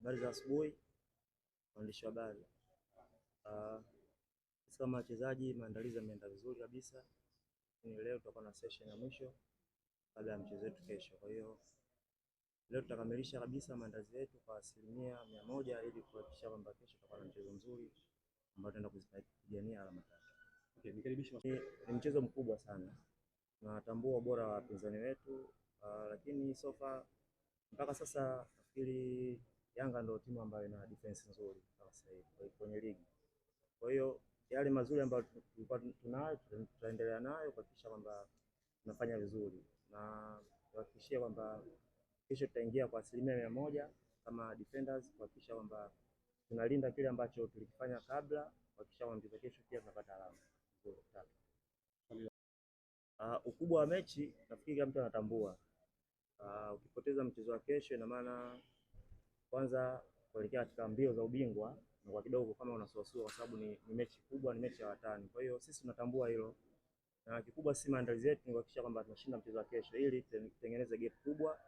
Habari za asubuhi, waandishi wa habari. Sisi kama wachezaji, maandalizi yameenda vizuri kabisa. Leo tutakuwa na session ya mwisho kabla ya mchezo wetu kesho. Kwa hiyo leo tutakamilisha kabisa maandalizi yetu kwa 100% ili kuhakikisha kwamba kesho tutakuwa na mchezo mzuri ambao tutaenda kupigania alama tatu. Okay, nikaribisha. Ni mchezo mkubwa sana. Tunatambua ubora wa wapinzani wetu, lakini so far mpaka sasa nafikiri Yanga ndio timu ambayo ina defense nzuri kwa sasa hivi kwenye ligi. Kwa hiyo yale mazuri ambayo tulikuwa tunayo tutaendelea nayo kuhakikisha kwamba tunafanya vizuri, na kuhakikishia kwamba kesho tutaingia kwa 100% kama defenders, kuhakikisha kwamba tunalinda kile ambacho tulikifanya kabla, kuhakikisha kwamba kesho pia tunapata alama nzuri tatu. Ukubwa wa mechi nafikiri kila mtu anatambua. Ukipoteza mchezo wa kesho, ina maana kwanza kuelekea katika mbio za ubingwa na kwa kidogo kama unasuasua, kwa sababu ni mechi kubwa, ni mechi ya watani. Kwa hiyo sisi tunatambua hilo, na kikubwa si maandalizi yetu ni kuhakikisha kwamba tunashinda mchezo wa kesho ili tutengeneze gap kubwa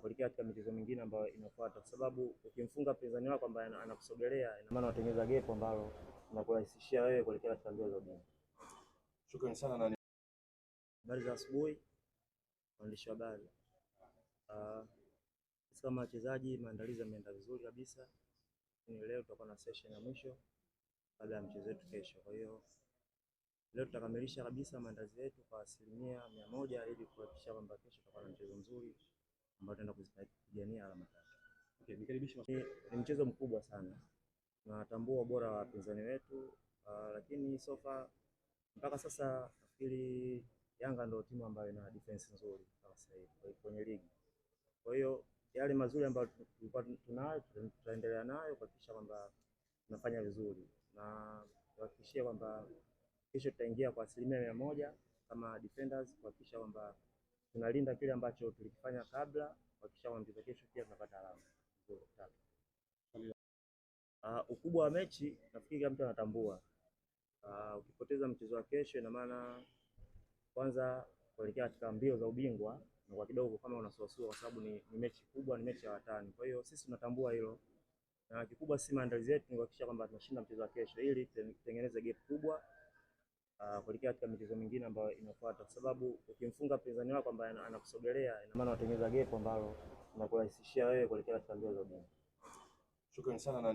kuelekea katika michezo mingine ambayo inafuata, kwa sababu ukimfunga mpinzani wako ambaye anakusogelea, ina maana unatengeneza gap ambalo linakurahisishia wewe kuelekea katika mbio za ubingwa. Shukrani sana. Habari za asubuhi, waandishi wa habari. Sisi kama wachezaji, maandalizi yameenda vizuri kabisa. Leo tutakuwa na session ya mwisho kabla ya mchezo wetu kesho. Kwa hiyo leo tutakamilisha kabisa maandalizi yetu kwa 100% ili kuhakikisha kwamba kesho tutakuwa na mchezo mzuri ambao tutaenda kupigania alama tatu. Okay, nikaribisha. Ni mchezo mkubwa sana. Tunatambua ubora wa wapinzani wetu, lakini so far mpaka sasa nafikiri Yanga ndio timu ambayo ina defense nzuri kwa sasa hivi kwenye ligi. Kwa hiyo yale mazuri ambayo tulikuwa tunayo tutaendelea nayo kuhakikisha kwamba tunafanya vizuri, na kuhakikishia kwamba kesho tutaingia kwa 100% kama defenders, kuhakikisha kwamba tunalinda kile ambacho tulikifanya kabla, kuhakikisha kwamba kesho pia tunapata alama nzuri tatu. Ukubwa wa mechi nafikiri kila mtu anatambua. Ukipoteza mchezo wa kesho, ina maana kwanza kuelekea katika mbio za ubingwa na kwa kidogo kama unasuasua, kwa sababu ni mechi kubwa, ni mechi ya watani. Kwa hiyo sisi tunatambua hilo, na kikubwa si maandalizi yetu ni kuhakikisha kwamba tunashinda mchezo wa kesho ili tutengeneze gap kubwa kuelekea katika michezo mingine ambayo inafuata, kwa sababu ukimfunga mpinzani wako ambaye anakusogelea, ina maana unatengeneza gap ambalo linakurahisishia wewe kuelekea katika mbio za ubingwa. Shukrani sana.